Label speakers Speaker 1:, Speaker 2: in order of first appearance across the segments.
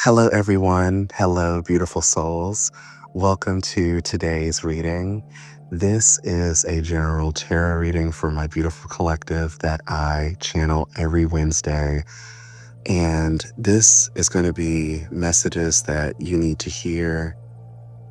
Speaker 1: Hello, everyone. Hello, beautiful souls. Welcome to today's reading. This is a general tarot reading for my beautiful collective that I channel every Wednesday. And this is going to be messages that you need to hear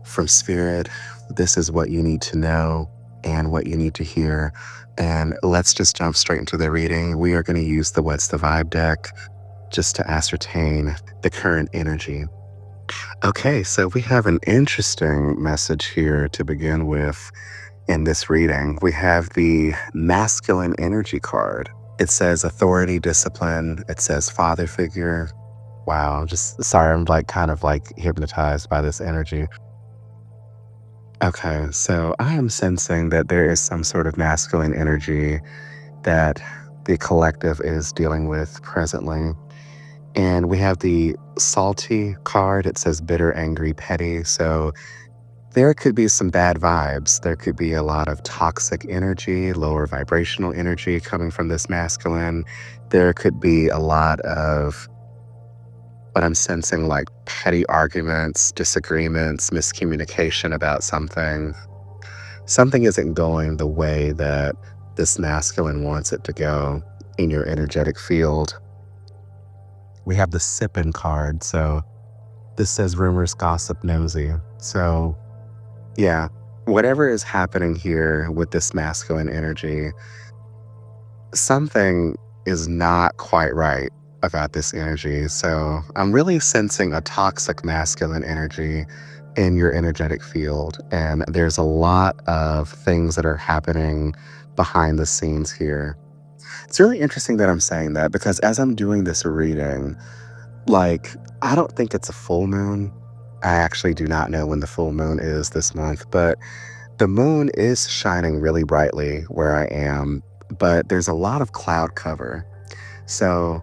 Speaker 1: from Spirit. This is what you need to know and what you need to hear. And let's just jump straight into the reading. We are going to use the What's the Vibe deck just to ascertain the current energy. Okay, so we have an interesting message here to begin with in this reading. We have the masculine energy card. It says authority, discipline. It says father figure. Wow, just sorry, I'm like kind of like hypnotized by this energy. Okay, so I am sensing that there is some sort of masculine energy that the collective is dealing with presently. And we have the salty card. It says bitter, angry, petty. So there could be some bad vibes. There could be a lot of toxic energy, lower vibrational energy coming from this masculine. There could be a lot of what I'm sensing like petty arguments, disagreements, miscommunication about something. Something isn't going the way that this masculine wants it to go in your energetic field. We have the sipping card. So this says rumors, gossip, nosy. So yeah, whatever is happening here with this masculine energy, something is not quite right about this energy. So I'm really sensing a toxic masculine energy in your energetic field. And there's a lot of things that are happening behind the scenes here. It's really interesting that I'm saying that because as I'm doing this reading, like, I don't think it's a full moon. I actually do not know when the full moon is this month, but the moon is shining really brightly where I am, but there's a lot of cloud cover. So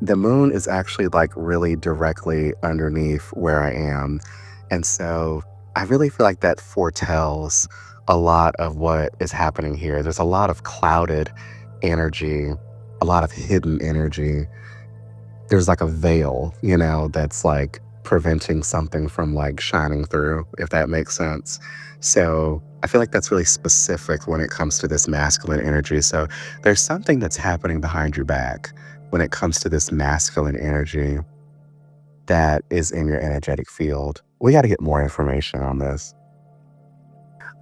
Speaker 1: the moon is actually like really directly underneath where I am. And so I really feel like that foretells a lot of what is happening here. There's a lot of clouded energy, a lot of hidden energy. There's like a veil, that's like preventing something from like shining through, if that makes sense. So I feel like that's really specific when it comes to this masculine energy. So there's something that's happening behind your back when it comes to this masculine energy that is in your energetic field. We got to get more information on this.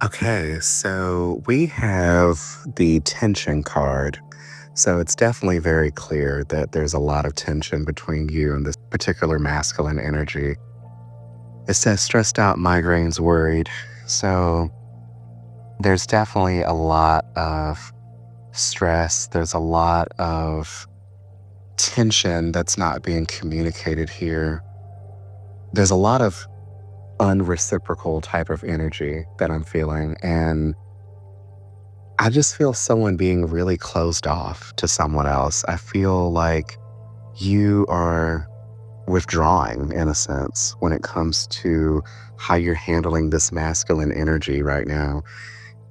Speaker 1: Okay, so we have the tension card. So it's definitely very clear that there's a lot of tension between you and this particular masculine energy. It says stressed out, migraines, worried. So there's definitely a lot of stress. There's a lot of tension that's not being communicated here. There's a lot of unreciprocal type of energy that I'm feeling. And I just feel someone being really closed off to someone else. I feel like you are withdrawing in a sense when it comes to how you're handling this masculine energy right now.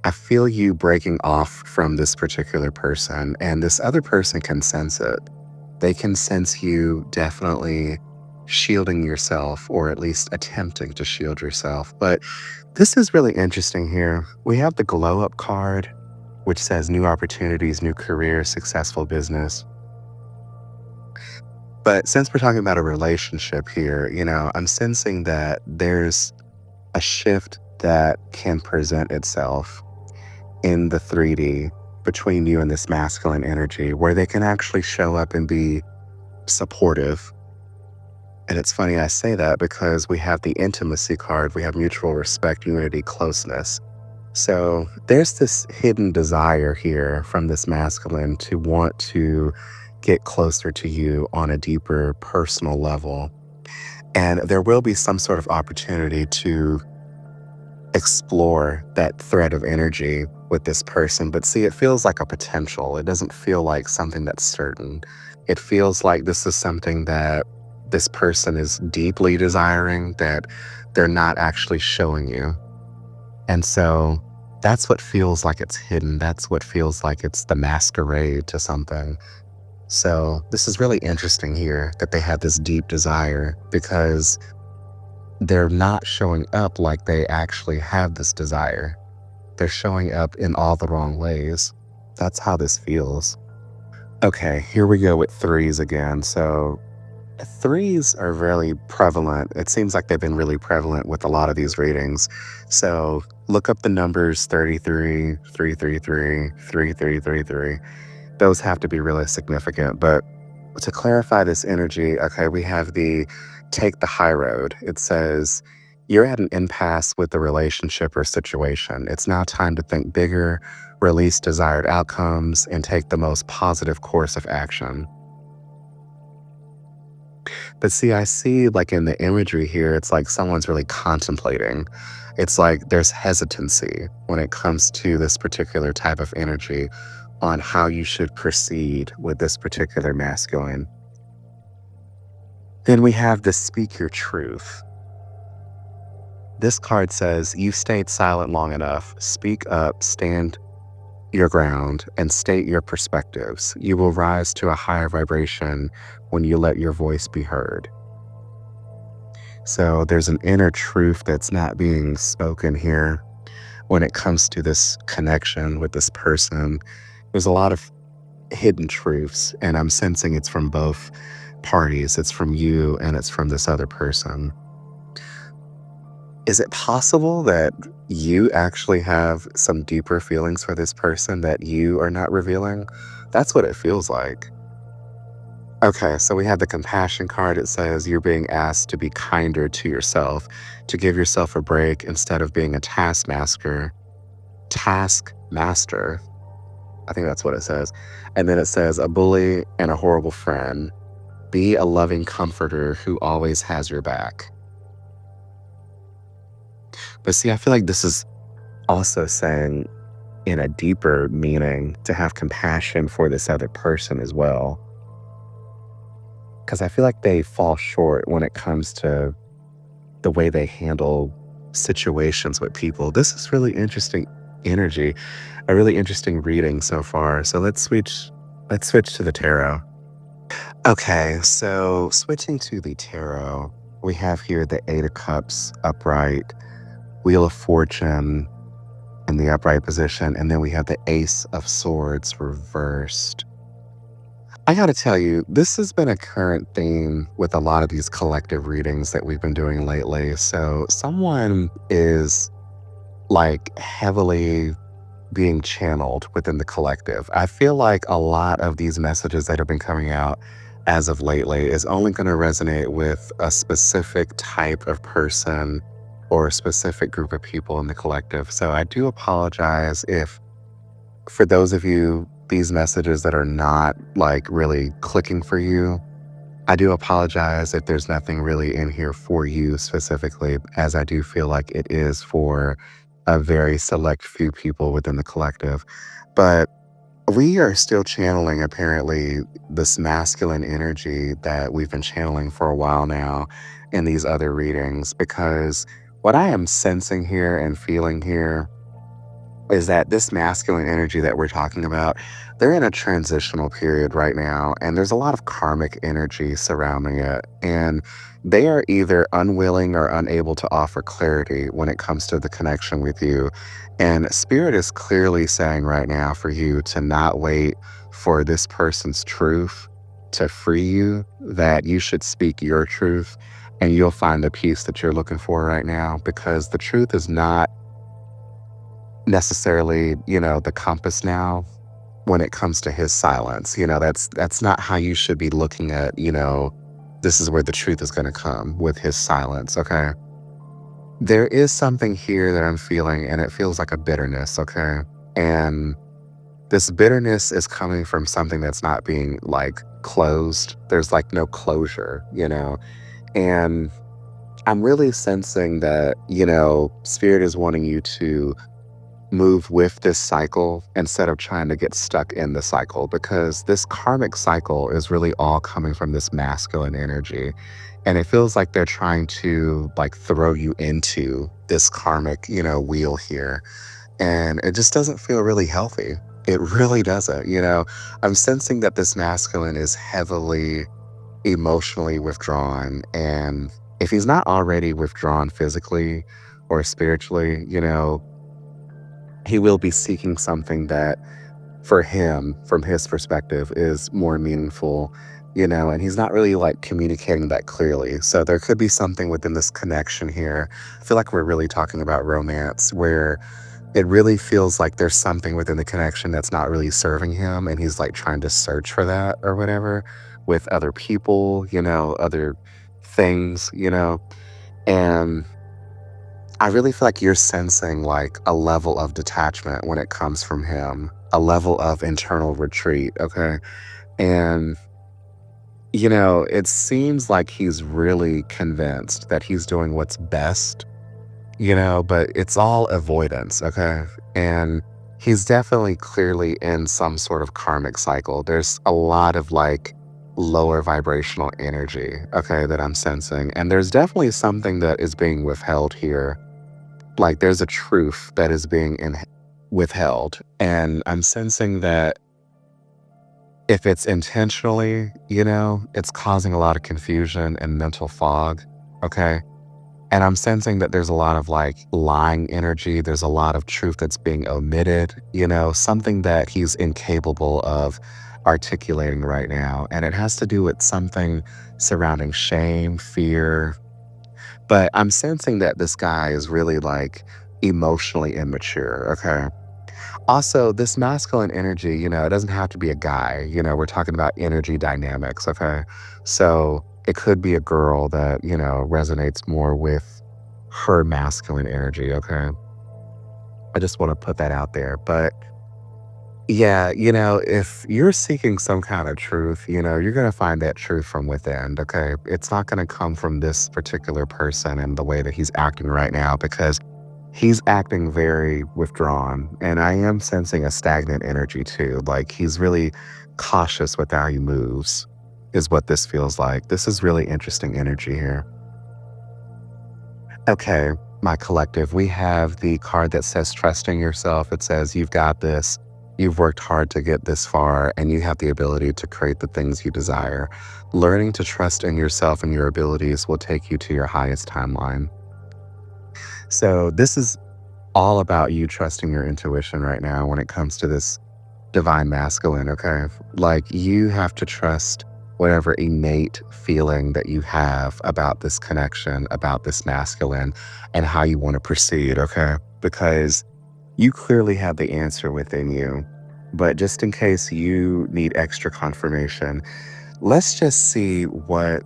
Speaker 1: I feel you breaking off from this particular person, and this other person can sense it. They can sense you definitely shielding yourself, or at least attempting to shield yourself. But this is really interesting here. We have the glow up card, which says new opportunities, new career, successful business. But since we're talking about a relationship here, I'm sensing that there's a shift that can present itself in the 3D between you and this masculine energy where they can actually show up and be supportive. And it's funny I say that because we have the intimacy card, we have mutual respect, unity, closeness. So there's this hidden desire here from this masculine to want to get closer to you on a deeper personal level. And there will be some sort of opportunity to explore that thread of energy with this person. But see, it feels like a potential. It doesn't feel like something that's certain. It feels like this is something that this person is deeply desiring that they're not actually showing you. And so that's what feels like it's hidden. That's what feels like it's the masquerade to something. So this is really interesting here that they had this deep desire because they're not showing up like they actually have this desire. They're showing up in all the wrong ways. That's how this feels. Okay, here we go with threes again. So threes are very prevalent. It seems like they've been really prevalent with a lot of these readings. So look up the numbers 33, 333, 3333. Those have to be really significant. But to clarify this energy, okay, we have the take the high road. It says, you're at an impasse with the relationship or situation. It's now time to think bigger, release desired outcomes, and take the most positive course of action. But see, I see like in the imagery here, it's like someone's really contemplating. It's like there's hesitancy when it comes to this particular type of energy on how you should proceed with this particular masculine. Then we have the speak your truth. This card says, you've stayed silent long enough. Speak up, stand your ground, and state your perspectives. You will rise to a higher vibration when you let your voice be heard. So there's an inner truth that's not being spoken here when it comes to this connection with this person. There's a lot of hidden truths, and I'm sensing it's from both parties. It's from you and it's from this other person. Is it possible that you actually have some deeper feelings for this person that you are not revealing? That's what it feels like. Okay, so we have the compassion card. It says you're being asked to be kinder to yourself, to give yourself a break instead of being a taskmaster. Taskmaster. I think that's what it says. And then it says a bully and a horrible friend. Be a loving comforter who always has your back. But see, I feel like this is also saying in a deeper meaning to have compassion for this other person as well. Because I feel like they fall short when it comes to the way they handle situations with people. This is really interesting energy, a really interesting reading so far. So let's switch to the tarot. Okay, so switching to the tarot, we have here the Eight of Cups upright, Wheel of Fortune in the upright position, and then we have the Ace of Swords reversed. I gotta tell you, this has been a current theme with a lot of these collective readings that we've been doing lately. So someone is like heavily being channeled within the collective. I feel like a lot of these messages that have been coming out as of lately is only going to resonate with a specific type of person or a specific group of people in the collective. So I do apologize if, for those of you, these messages that are not like really clicking for you, I do apologize if there's nothing really in here for you specifically, as I do feel like it is for a very select few people within the collective. But we are still channeling, apparently, this masculine energy that we've been channeling for a while now in these other readings, because what I am sensing here and feeling here is that this masculine energy that we're talking about, they're in a transitional period right now, and there's a lot of karmic energy surrounding it. And they are either unwilling or unable to offer clarity when it comes to the connection with you. And Spirit is clearly saying right now for you to not wait for this person's truth to free you, that you should speak your truth and you'll find the peace that you're looking for right now, because the truth is not necessarily, the compass now when it comes to his silence. That's not how you should be looking at, this is where the truth is going to come with his silence, okay? There is something here that I'm feeling, and it feels like a bitterness, okay? And this bitterness is coming from something that's not being like closed. There's like no closure, And I'm really sensing that, Spirit is wanting you to move with this cycle instead of trying to get stuck in the cycle, because this karmic cycle is really all coming from this masculine energy, and it feels like they're trying to like throw you into this karmic wheel here, and it just doesn't feel really healthy. It really doesn't, I'm sensing that this masculine is heavily emotionally withdrawn, and if he's not already withdrawn physically or spiritually, he will be seeking something that for him, from his perspective, is more meaningful, and he's not really like communicating that clearly. So there could be something within this connection here. I feel like we're really talking about romance where it really feels like there's something within the connection that's not really serving him, and he's like trying to search for that or whatever with other people, other things, and I really feel like you're sensing like a level of detachment when it comes from him, a level of internal retreat. Okay. And, it seems like he's really convinced that he's doing what's best, but it's all avoidance. Okay. And he's definitely clearly in some sort of karmic cycle. There's a lot of like lower vibrational energy. Okay. That I'm sensing. And there's definitely something that is being withheld here, like there's a truth that is being withheld, and I'm sensing that if it's intentionally, it's causing a lot of confusion and mental fog. Okay. And I'm sensing that there's a lot of like lying energy, there's a lot of truth that's being omitted, something that he's incapable of articulating right now, and it has to do with something surrounding shame, fear. But I'm sensing that this guy is really like emotionally immature. Okay. Also, this masculine energy, it doesn't have to be a guy. We're talking about energy dynamics. Okay. So it could be a girl that, resonates more with her masculine energy. Okay. I just want to put that out there. But yeah, if you're seeking some kind of truth, you're going to find that truth from within. Okay. It's not going to come from this particular person and the way that he's acting right now, because he's acting very withdrawn. And I am sensing a stagnant energy too. Like he's really cautious with how he moves, is what this feels like. This is really interesting energy here. Okay, my collective, we have the card that says trusting yourself. It says you've got this. You've worked hard to get this far, and you have the ability to create the things you desire. Learning to trust in yourself and your abilities will take you to your highest timeline. So, this is all about you trusting your intuition right now when it comes to this divine masculine, okay? Like you have to trust whatever innate feeling that you have about this connection, about this masculine, and how you want to proceed, okay? Because you clearly have the answer within you. But just in case you need extra confirmation, let's just see what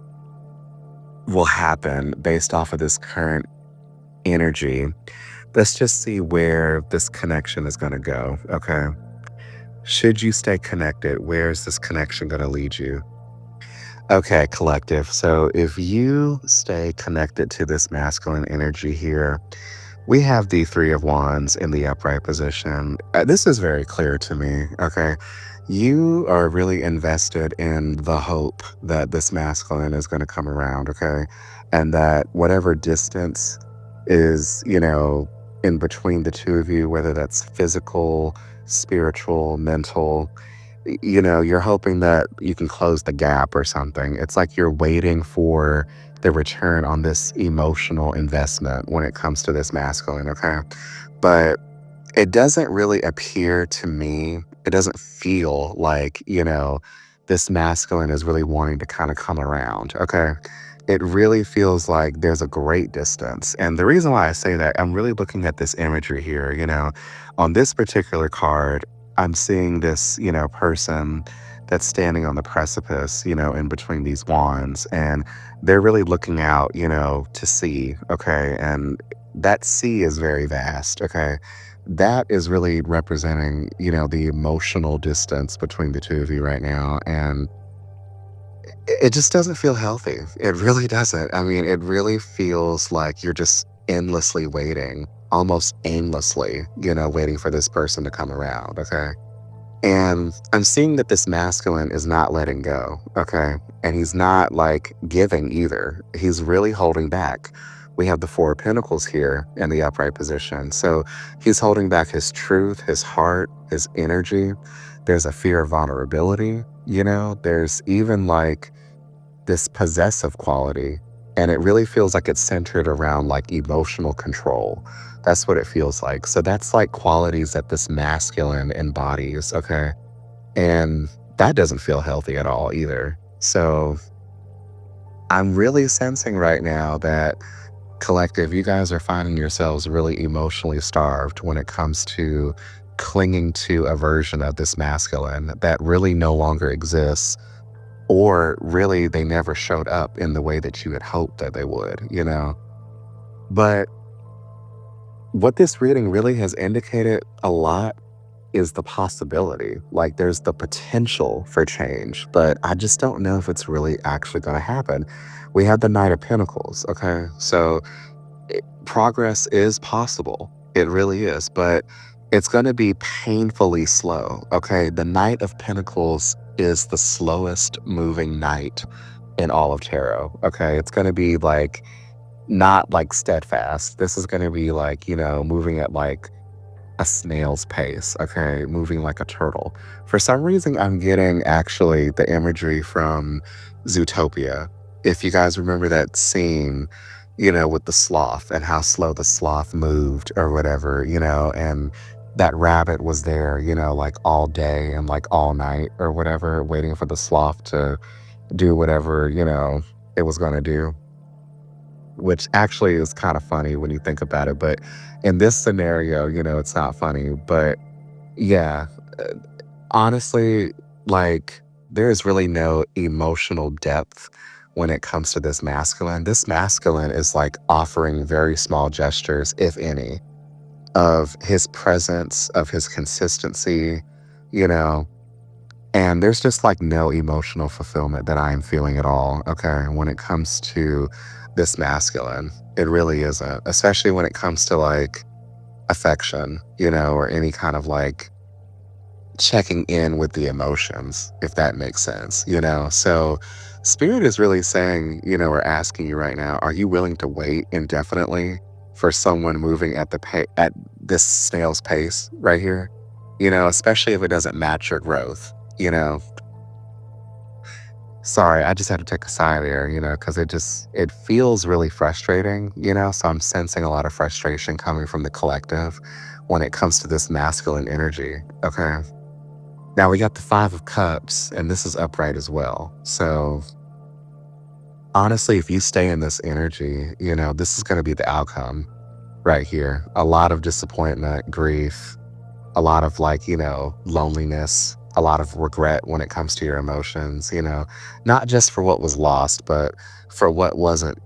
Speaker 1: will happen based off of this current energy. Let's just see where this connection is going to go, okay? Should you stay connected, where is this connection going to lead you? Okay, collective. So if you stay connected to this masculine energy here, we have the Three of Wands in the upright position. This is very clear to me. Okay. You are really invested in the hope that this masculine is going to come around. Okay. And that whatever distance is, in between the two of you, whether that's physical, spiritual, mental, you're hoping that you can close the gap or something. It's like you're waiting for the return on this emotional investment when it comes to this masculine, okay? But it doesn't really appear to me, it doesn't feel like, this masculine is really wanting to kind of come around, okay? It really feels like there's a great distance. And the reason why I say that, I'm really looking at this imagery here, on this particular card, I'm seeing this, person that's standing on the precipice, in between these wands. And they're really looking out, to sea. Okay. And that sea is very vast. Okay. That is really representing, the emotional distance between the two of you right now. And it just doesn't feel healthy. It really doesn't. I mean, it really feels like you're just endlessly waiting, almost aimlessly, waiting for this person to come around. Okay. And I'm seeing that this masculine is not letting go. Okay. And he's not like giving either. He's really holding back. we have the Four of Pentacles here in the upright position. So he's holding back his truth, his heart, his energy. There's a fear of vulnerability, there's even like this possessive quality. And it really feels like it's centered around like emotional control. That's what it feels like. So that's like qualities that this masculine embodies. Okay. And that doesn't feel healthy at all either. So I'm really sensing right now that collective, you guys are finding yourselves really emotionally starved when it comes to clinging to a version of this masculine that really no longer exists, or really they never showed up in the way that you had hoped that they would. But what this reading really has indicated a lot is the possibility. Like there's the potential for change, but I just don't know if it's really actually going to happen. We have the Knight of Pentacles. Okay. So progress is possible. It really is, but it's going to be painfully slow. Okay. The Knight of Pentacles is the slowest moving knight in all of tarot. Okay. It's going to be like not like steadfast. This is going to be like, moving at like a snail's pace, okay, moving like a turtle. For some reason, I'm getting actually the imagery from Zootopia. If you guys remember that scene, with the sloth and how slow the sloth moved or whatever, and that rabbit was there, like all day and like all night or whatever, waiting for the sloth to do whatever, it was going to do, which actually is kind of funny when you think about it. But in this scenario, it's not funny. But yeah, uh, honestly, like there's really no emotional depth when it comes to this masculine. This masculine is like offering very small gestures, if any, of his presence, of his consistency, you know, and there's just like no emotional fulfillment that I am feeling at all. Okay. When it comes to this masculine, it really isn't, especially when it comes to like affection, or any kind of like checking in with the emotions, if that makes sense. So spirit is really saying, or asking you right now, are you willing to wait indefinitely for someone moving at at this snail's pace right here? Especially if it doesn't match your growth, you know. Sorry, I just had to take a sigh there, because it feels really frustrating, so I'm sensing a lot of frustration coming from the collective when it comes to this masculine energy. Okay. Now we got the Five of Cups, and this is upright as well. So honestly, if you stay in this energy, this is going to be the outcome right here. A lot of disappointment, grief, a lot of like, loneliness, a lot of regret when it comes to your emotions, not just for what was lost, but for what wasn't,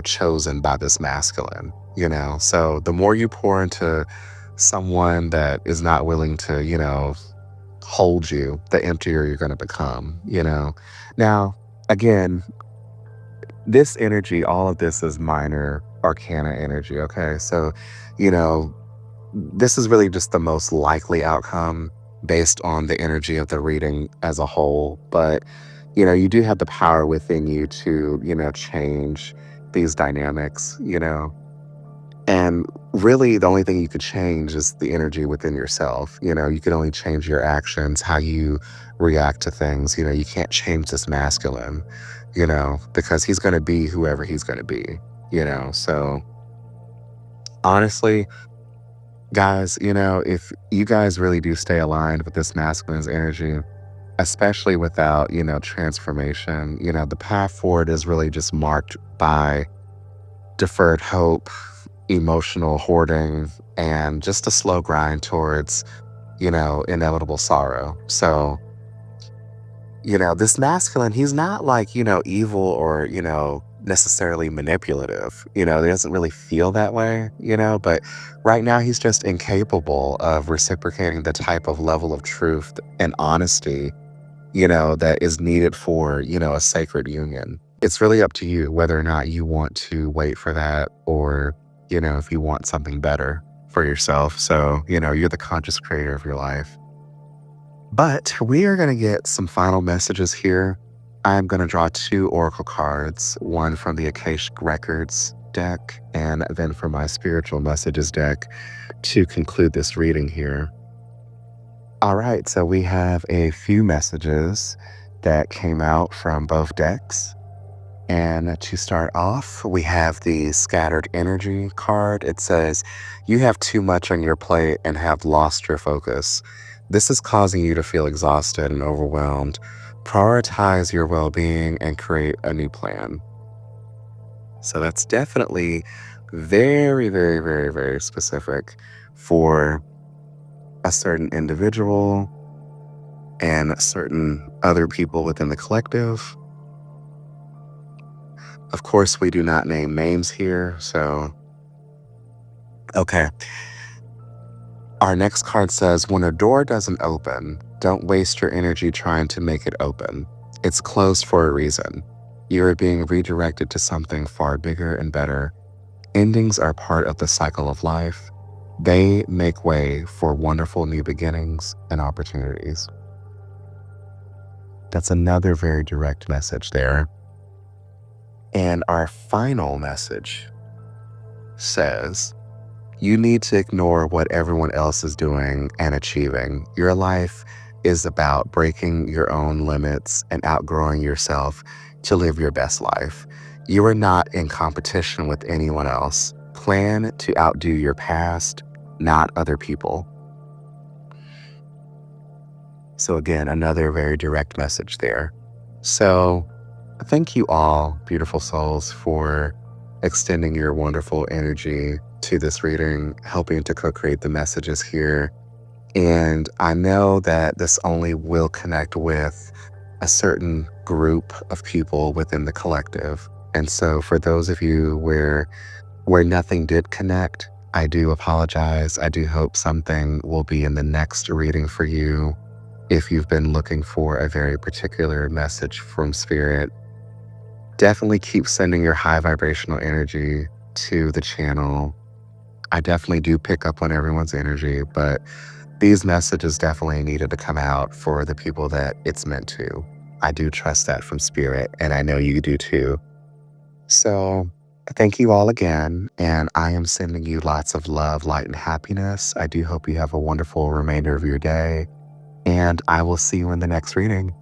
Speaker 1: chosen by this masculine. So the more you pour into someone that is not willing to, hold you, the emptier you're going to become. Now, again, this energy, all of this is minor arcana energy. Okay. So, you know, this is really just the most likely outcome based on the energy of the reading as a whole. But, you do have the power within you to, change these dynamics. And really, the only thing you could change is the energy within yourself. You can only change your actions, how you react to things. You can't change this masculine, because he's going to be whoever he's going to be. So honestly, guys, if you guys really do stay aligned with this masculine's energy, especially without, transformation, the path forward is really just marked by deferred hope, emotional hoarding, and just a slow grind towards, inevitable sorrow. So, this masculine, he's not like, evil or, necessarily manipulative. He doesn't really feel that way, but right now he's just incapable of reciprocating the type of level of truth and honesty, that is needed for, a sacred union. It's really up to you whether or not you want to wait for that, or, if you want something better for yourself. So, you're the conscious creator of your life. But we are going to get some final messages here. I'm going to draw two oracle cards, one from the Akashic Records deck and then for my spiritual messages deck to conclude this reading here. All right, so we have a few messages that came out from both decks. And to start off, we have the scattered energy card. It says, you have too much on your plate and have lost your focus. This is causing you to feel exhausted and overwhelmed. Prioritize your well being and create a new plan. So that's definitely very, very, very, very specific for a certain individual and certain other people within the collective. Of course, we do not name names here, so okay. Our next card says, when a door doesn't open, don't waste your energy trying to make it open. It's closed for a reason. You are being redirected to something far bigger and better. Endings are part of the cycle of life. They make way for wonderful new beginnings and opportunities. That's another very direct message there. And our final message says, you need to ignore what everyone else is doing and achieving. Your life is about breaking your own limits and outgrowing yourself to live your best life. You are not in competition with anyone else. Plan to outdo your past, not other people. So again, another very direct message there. So thank you all, beautiful souls, for extending your wonderful energy to this reading, helping to co-create the messages here. And I know that this only will connect with a certain group of people within the collective. And so for those of you where nothing did connect, I do apologize. I do hope something will be in the next reading for you. If you've been looking for a very particular message from Spirit, definitely keep sending your high vibrational energy to the channel. I definitely do pick up on everyone's energy, but these messages definitely needed to come out for the people that it's meant to. I do trust that from Spirit, and I know you do too. So thank you all again, and I am sending you lots of love, light, and happiness. I do hope you have a wonderful remainder of your day, and I will see you in the next reading.